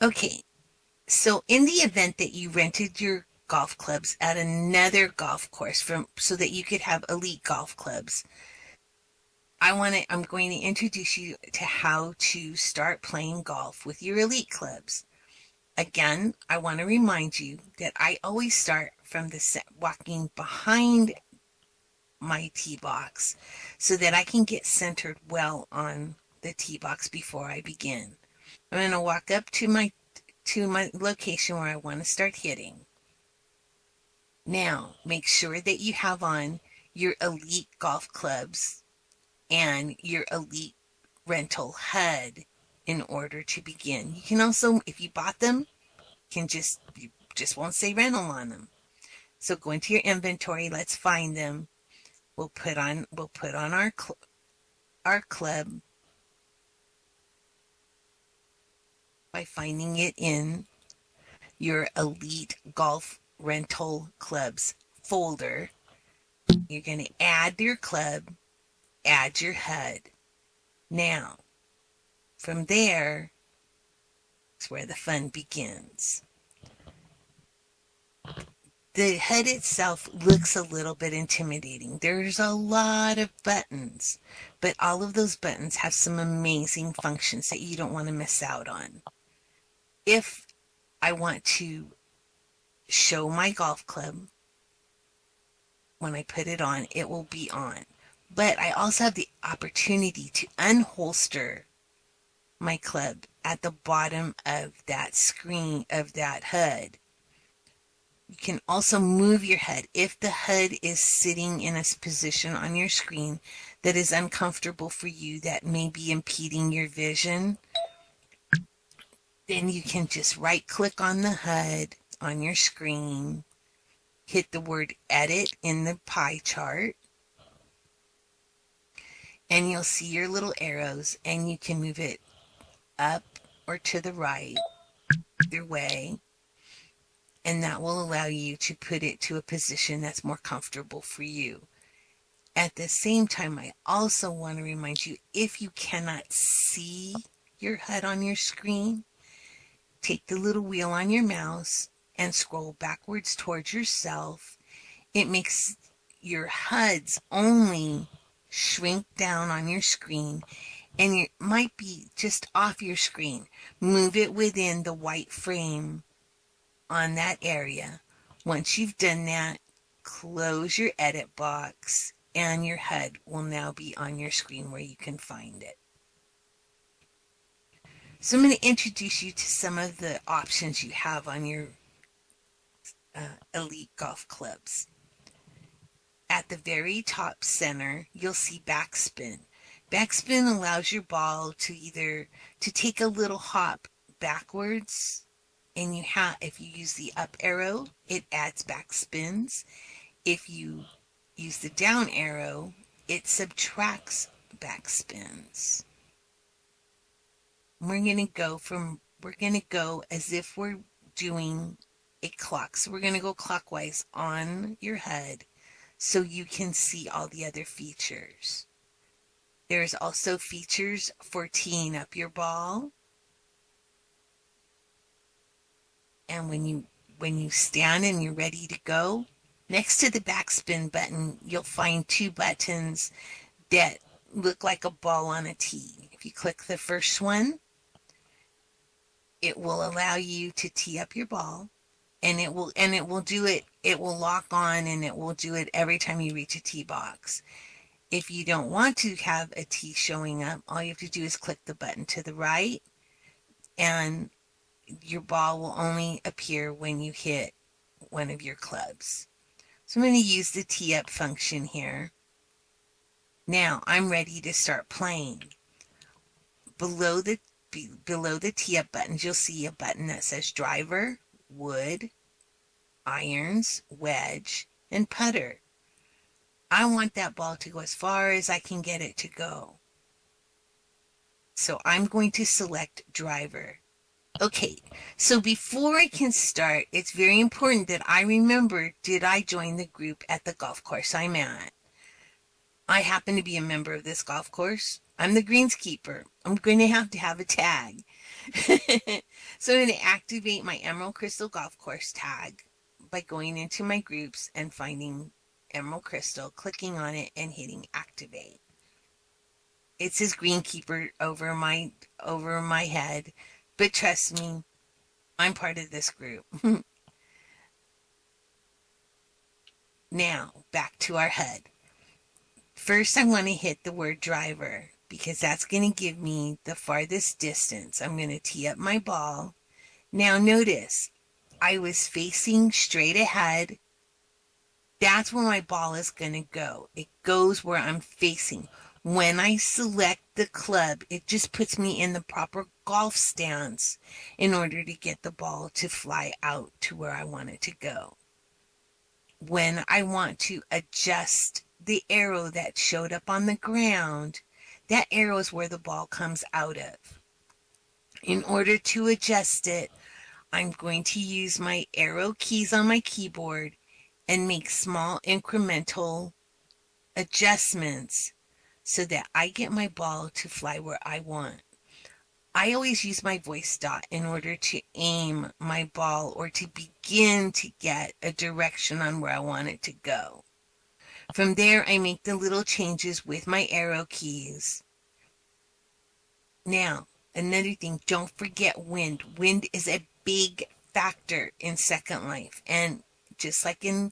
Okay, so in the event that you rented your golf clubs at another golf course so that you could have elite golf clubs, I'm going to introduce you to how to start playing golf with your elite clubs. Again, I want to remind you that I always start from walking behind my tee box so that I can get centered well on the tee box before I begin. I'm going to walk up to my location where I want to start hitting. Now, make sure that you have on your elite golf clubs and your elite rental HUD in order to begin. You can also, if you bought them, you just won't say rental on them. So go into your inventory, let's find them. We'll put on our club by finding it in your elite golf rental clubs folder. You're going to add your club, add your HUD. Now, from there is where the fun begins. The HUD itself looks a little bit intimidating. There's a lot of buttons, but all of those buttons have some amazing functions that you don't want to miss out on. If I want to show my golf club, when I put it on, it will be on. But I also have the opportunity to unholster my club at the bottom of that screen, of that HUD. You can also move your HUD. If the HUD is sitting in a position on your screen that is uncomfortable for you, that may be impeding your vision, then you can just right click on the HUD on your screen, hit the word edit in the pie chart, and you'll see your little arrows, and you can move it up or to the right, either way, and that will allow you to put it to a position that's more comfortable for you. At the same time, I also want to remind you, if you cannot see your HUD on your screen, take the little wheel on your mouse and scroll backwards towards yourself. It makes your HUDs only shrink down on your screen, and it might be just off your screen. Move it within the white frame on that area. Once you've done that, close your edit box, and your HUD will now be on your screen where you can find it. So I'm going to introduce you to some of the options you have on your elite golf clubs. At the very top center, you'll see Backspin. Backspin allows your ball to take a little hop backwards, and if you use the up arrow, it adds backspins. If you use the down arrow, it subtracts backspins. We're going to go as if we're doing a clock. So we're going to go clockwise on your HUD so you can see all the other features. There's also features for teeing up your ball. And when you stand and you're ready to go, next to the backspin button, you'll find two buttons that look like a ball on a tee. If you click the first one, it will allow you to tee up your ball, and it will do it. It will lock on, and it will do it every time you reach a tee box. If you don't want to have a tee showing up, all you have to do is click the button to the right, and your ball will only appear when you hit one of your clubs. So I'm going to use the tee up function here. Now I'm ready to start playing. Below the tee up buttons, you'll see a button that says driver, wood, irons, wedge, and putter. I want that ball to go as far as I can get it to go. So I'm going to select driver. Okay, so before I can start, it's very important that I remember, did I join the group at the golf course I'm at? I happen to be a member of this golf course. I'm the greenskeeper. I'm going to have a tag. So I'm going to activate my Emerald Crystal Golf Course tag by going into my groups and finding Emerald Crystal, clicking on it and hitting activate. It says Greenkeeper over my head, but trust me, I'm part of this group. Now, back to our HUD. First, I want to hit the word driver because that's going to give me the farthest distance. I'm going to tee up my ball. Now, notice I was facing straight ahead. That's where my ball is going to go. It goes where I'm facing. When I select the club, it just puts me in the proper golf stance in order to get the ball to fly out to where I want it to go. When I want to adjust the arrow that showed up on the ground, that arrow is where the ball comes out of. In order to adjust it, I'm going to use my arrow keys on my keyboard and make small incremental adjustments so that I get my ball to fly where I want. I always use my voice dot in order to aim my ball or to begin to get a direction on where I want it to go. From there, I make the little changes with my arrow keys. Now, another thing, don't forget wind. Wind is a big factor in Second Life. And just like in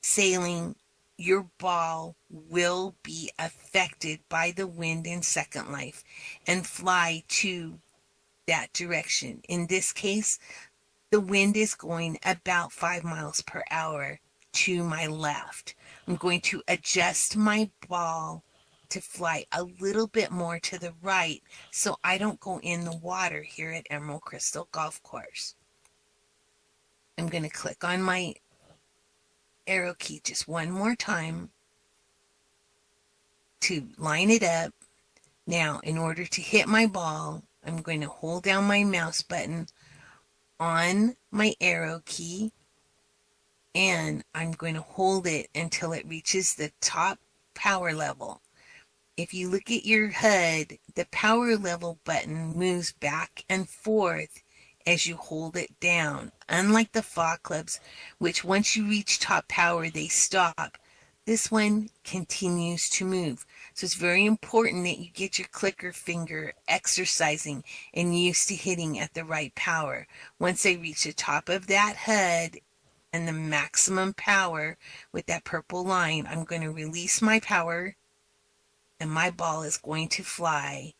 sailing, your ball will be affected by the wind in Second Life and fly to that direction. In this case, the wind is going about 5 miles per hour to my left. I'm going to adjust my ball to fly a little bit more to the right so I don't go in the water here at Emerald Crystal Golf Course. I'm going to click on my arrow key just one more time to line it up. Now, in order to hit my ball, I'm going to hold down my mouse button on my arrow key and I'm going to hold it until it reaches the top power level. If you look at your HUD, the power level button moves back and forth as you hold it down. Unlike the fog clubs, which once you reach top power, they stop. This one continues to move. So it's very important that you get your clicker finger exercising and used to hitting at the right power. Once I reach the top of that HUD and the maximum power with that purple line, I'm going to release my power and my ball is going to fly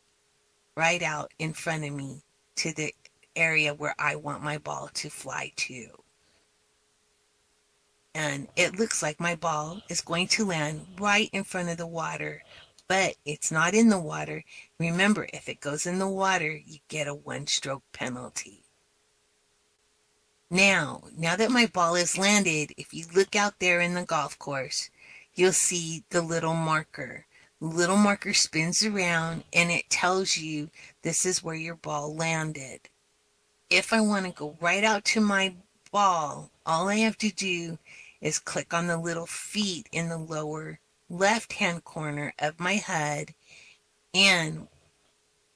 right out in front of me to the area where I want my ball to fly to. And it looks like my ball is going to land right in front of the water, but it's not in the water. Remember, if it goes in the water, you get a 1-stroke penalty. Now that my ball is landed, if you look out there in the golf course, you'll see the little marker. The little marker spins around and it tells you this is where your ball landed. If I want to go right out to my ball, all I have to do is click on the little feet in the lower left-hand corner of my HUD, and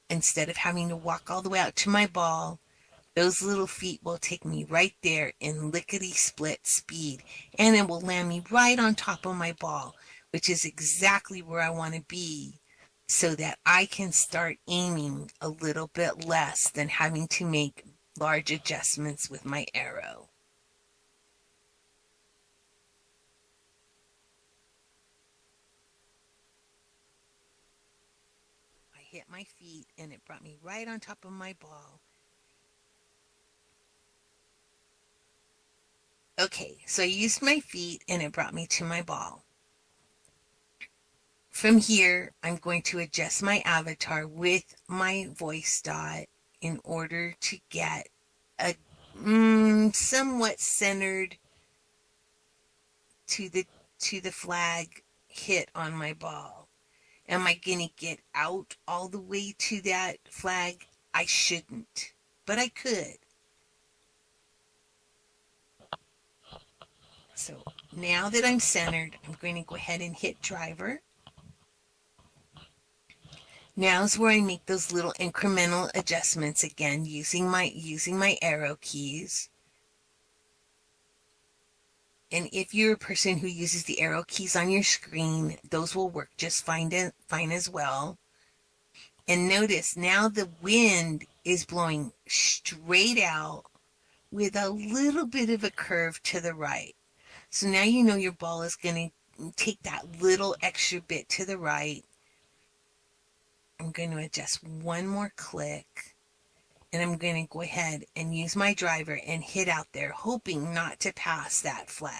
instead of having to walk all the way out to my ball, those little feet will take me right there in lickety-split speed, and it will land me right on top of my ball, which is exactly where I want to be so that I can start aiming a little bit less than having to make large adjustments with my arrow. I hit my feet and it brought me right on top of my ball. Okay, so I used my feet and it brought me to my ball. From here, I'm going to adjust my avatar with my voice dot in order to get a somewhat centered to the flag hit on my ball. Am I going to get out all the way to that flag? I shouldn't, but I could. So now that I'm centered, I'm going to go ahead and hit driver. Now's where I make those little incremental adjustments again using my arrow keys. And if you're a person who uses the arrow keys on your screen, those will work just fine as well. And notice now the wind is blowing straight out with a little bit of a curve to the right. So now you know your ball is going to take that little extra bit to the right. I'm going to adjust one more click, and I'm going to go ahead and use my driver and hit out there, hoping not to pass that flag.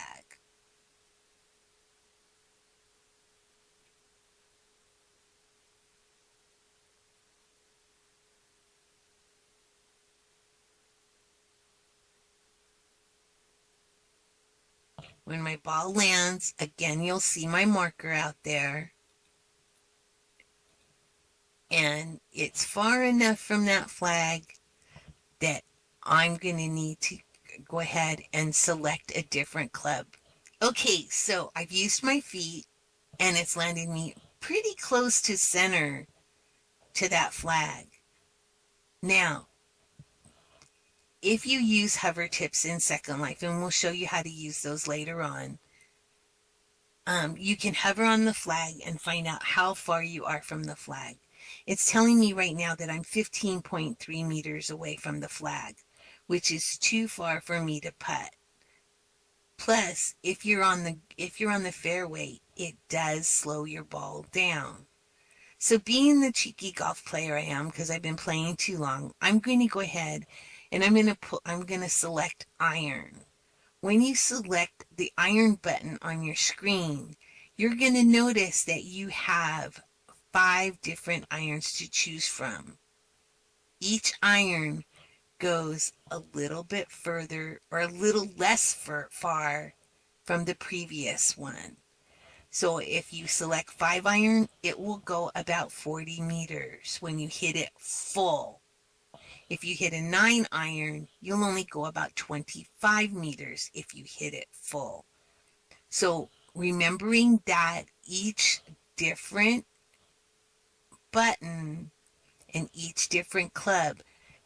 When my ball lands, again, you'll see my marker out there. And it's far enough from that flag that I'm going to need to go ahead and select a different club. Okay, so I've used my feet and it's landed me pretty close to center to that flag. Now, if you use hover tips in Second Life, and we'll show you how to use those later on, you can hover on the flag and find out how far you are from the flag. It's telling me right now that I'm 15.3 meters away from the flag, which is too far for me to putt. Plus, if you're on the fairway, it does slow your ball down. So being the cheeky golf player I am, because I've been playing too long, I'm going to go ahead and I'm going to select iron. When you select the iron button on your screen, you're going to notice that you have 5 different irons to choose from. Each iron goes a little bit further or a little less far from the previous one. So if you select 5 iron, it will go about 40 meters when you hit it full. If you hit a 9 iron, you'll only go about 25 meters if you hit it full. So remembering that each different button and each different club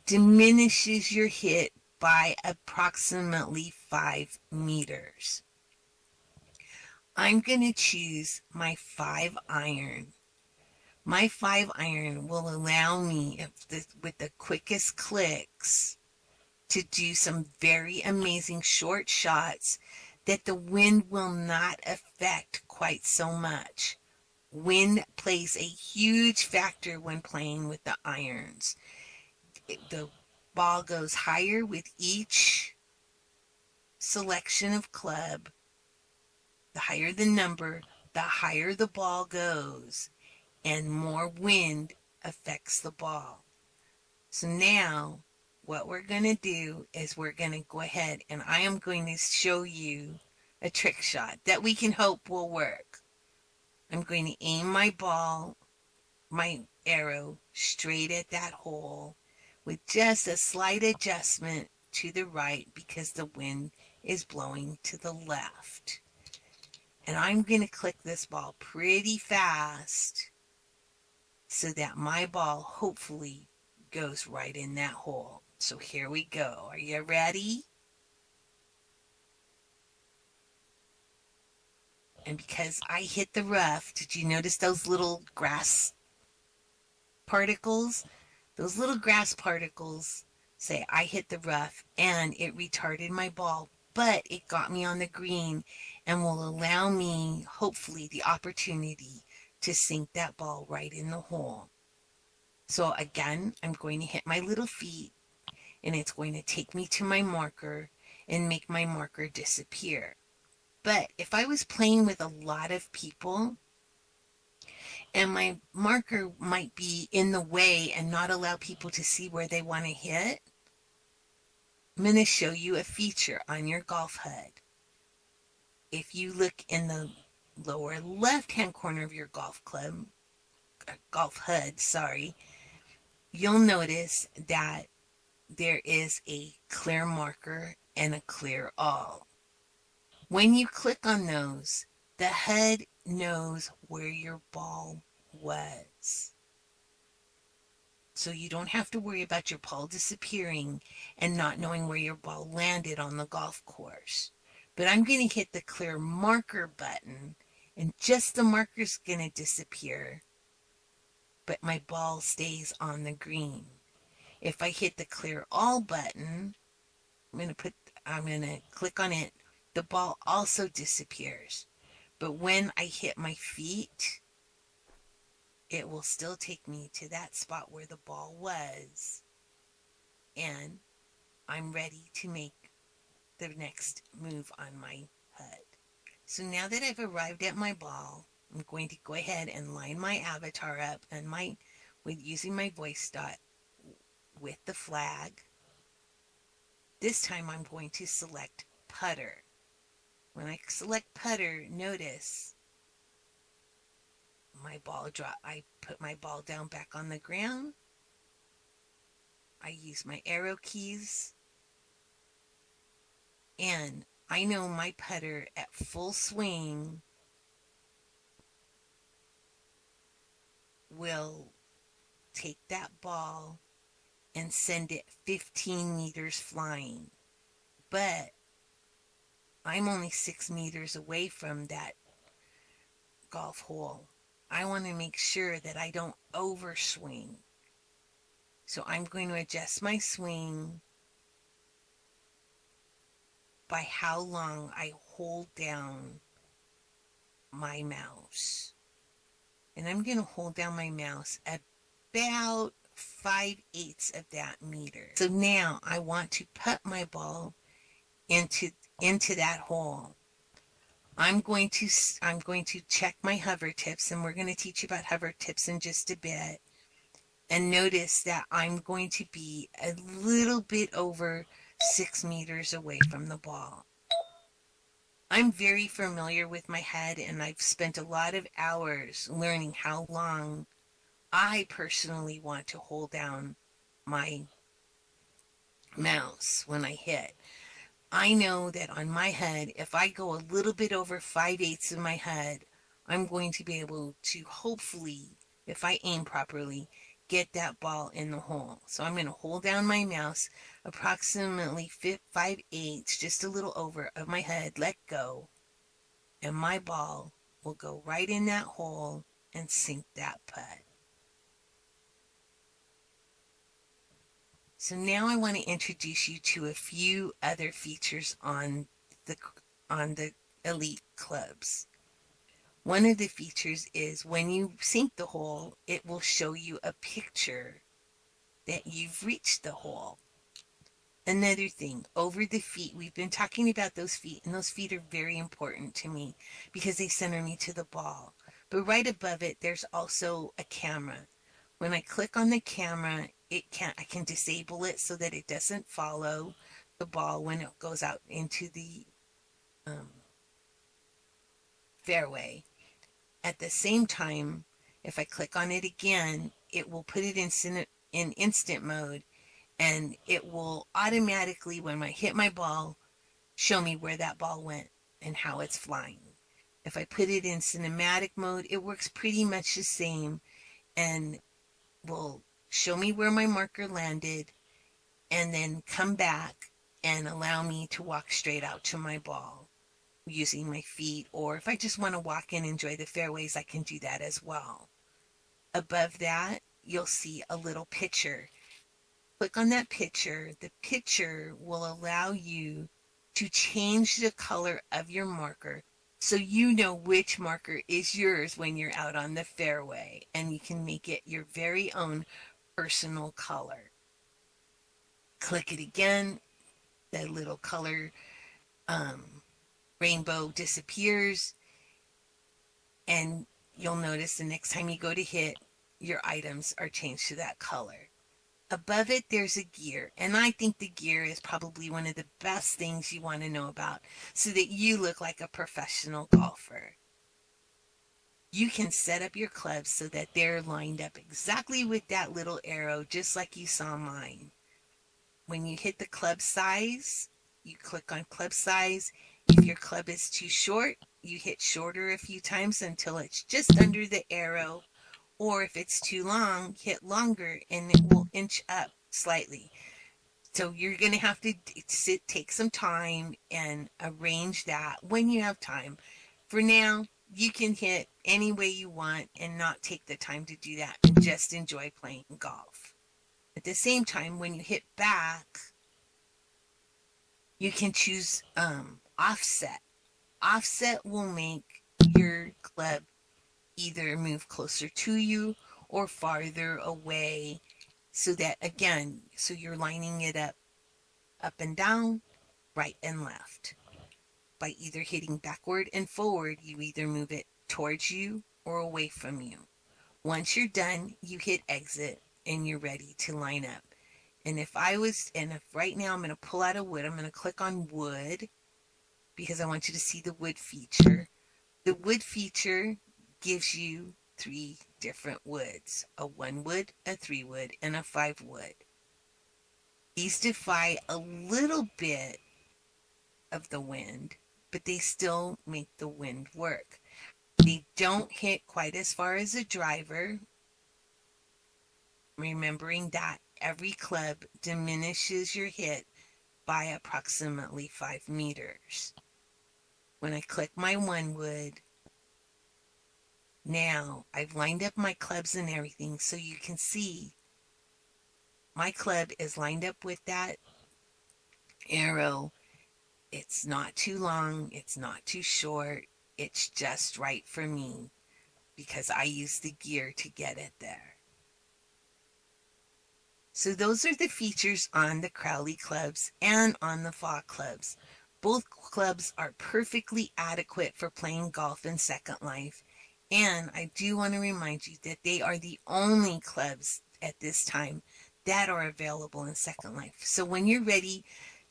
diminishes your hit by approximately 5 meters. I'm going to choose my 5 iron. My 5 iron will allow me, with the quickest clicks, to do some very amazing short shots that the wind will not affect quite so much. Wind plays a huge factor when playing with the irons. The ball goes higher with each selection of club. The higher the number, the higher the ball goes, and more wind affects the ball. So now what we're going to do is we're going to go ahead and I am going to show you a trick shot that we can hope will work. I'm going to aim my arrow straight at that hole with just a slight adjustment to the right because the wind is blowing to the left. And I'm going to click this ball pretty fast so that my ball hopefully goes right in that hole. So here we go. Are you ready? And because I hit the rough, did you notice those little grass particles? Those little grass particles say I hit the rough and it retarded my ball, but it got me on the green and will allow me, hopefully, the opportunity to sink that ball right in the hole. So again, I'm going to hit my little feet and it's going to take me to my marker and make my marker disappear. But if I was playing with a lot of people and my marker might be in the way and not allow people to see where they want to hit, I'm going to show you a feature on your golf HUD. If you look in the lower left-hand corner of your golf HUD, you'll notice that there is a clear marker and a clear all. When you click on those, the HUD knows where your ball was. so you don't have to worry about your ball disappearing and not knowing where your ball landed on the golf course. But I'm going to hit the clear marker button, and just the marker's going to disappear, but my ball stays on the green. If I hit the clear all button, I'm going to click on it, the ball also disappears. But when I hit my feet, it will still take me to that spot where the ball was, and I'm ready to make the next move on my HUD. So now that I've arrived at my ball, I'm going to go ahead and line my avatar up and with using my voice dot with the flag. This time I'm going to select putter. When I select putter, notice I put my ball down back on the ground. I use my arrow keys, and I know my putter at full swing will take that ball and send it 15 meters flying. But I'm only 6 meters away from that golf hole. I want to make sure that I don't overswing. So I'm going to adjust my swing by how long I hold down my mouse. And I'm going to hold down my mouse about 5/8 of that meter. So now I want to put my ball into that hole. I'm going to check my hover tips, and we're going to teach you about hover tips in just a bit. And notice that I'm going to be a little bit over 6 meters away from the ball. I'm very familiar with my head, and I've spent a lot of hours learning how long I personally want to hold down my mouse when I hit. I know that on my head, if I go a little bit over 5/8 of my head, I'm going to be able to hopefully, if I aim properly, get that ball in the hole. So I'm going to hold down my mouse approximately 5/8, just a little over of my head, let go, and my ball will go right in that hole and sink that putt. So now I want to introduce you to a few other features on the Elite clubs. One of the features is when you sink the hole, it will show you a picture that you've reached the hole. Another thing, over the feet, we've been talking about those feet, and those feet are very important to me because they center me to the ball. But right above it, there's also a camera. When I click on the camera, I can disable it so that it doesn't follow the ball when it goes out into the fairway. At the same time, if I click on it again, it will put it in instant mode, and it will automatically, when I hit my ball, show me where that ball went and how it's flying. If I put it in cinematic mode, it works pretty much the same and will show me where my marker landed and then come back and allow me to walk straight out to my ball using my feet, or if I just want to walk and enjoy the fairways, I can do that as well. Above that, you'll see a little picture. Click on that picture. The picture will allow you to change the color of your marker so you know which marker is yours when you're out on the fairway, and you can make it your very own personal color. Click it again, the little color rainbow disappears, and you'll notice the next time you go to hit, your items are changed to that color. Above it, there's a gear, and I think the gear is probably one of the best things you want to know about so that you look like a professional golfer. You can set up your clubs so that they're lined up exactly with that little arrow, just like you saw mine. When you hit the club size, you click on club size. If your club is too short, you hit shorter a few times until it's just under the arrow, Or if it's too long, hit longer and it will inch up slightly. So you're going to have to take some time and arrange that when you have time. For now, you can hit any way you want and not take the time to do that and just enjoy playing golf. At the same time, when you hit back, you can choose offset. Offset will make your club either move closer to you or farther away, so that again, so you're lining it up and down, right and left. By either hitting backward and forward, you either move it towards you or away from you. Once you're done, you hit exit and you're ready to line up. And if right now I'm going to pull out a wood, I'm going to click on wood because I want you to see the wood feature. The wood feature gives you 3 different woods: a 1 wood, a 3 wood, and a 5 wood. These defy a little bit of the wind, but they still make the wind work. They don't hit quite as far as a driver, remembering that every club diminishes your hit by approximately 5 meters. When I click my 1 wood, now I've lined up my clubs and everything, so you can see my club is lined up with that arrow. It's not too long, it's not too short, it's just right for me because I use the gear to get it there. So those are the features on the Crowley clubs and on the Fog clubs. Both clubs are perfectly adequate for playing golf in Second Life. And I do want to remind you that they are the only clubs at this time that are available in Second Life. So when you're ready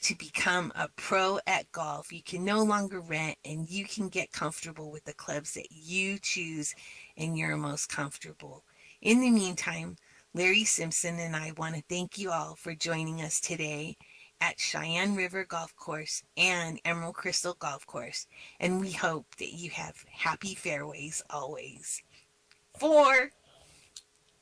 to become a pro at golf, you can no longer rent and you can get comfortable with the clubs that you choose and you're most comfortable. In the meantime, Larry Simpson and I want to thank you all for joining us today at Cheyenne River Golf Course and Emerald Crystal Golf Course. And we hope that you have happy fairways always. For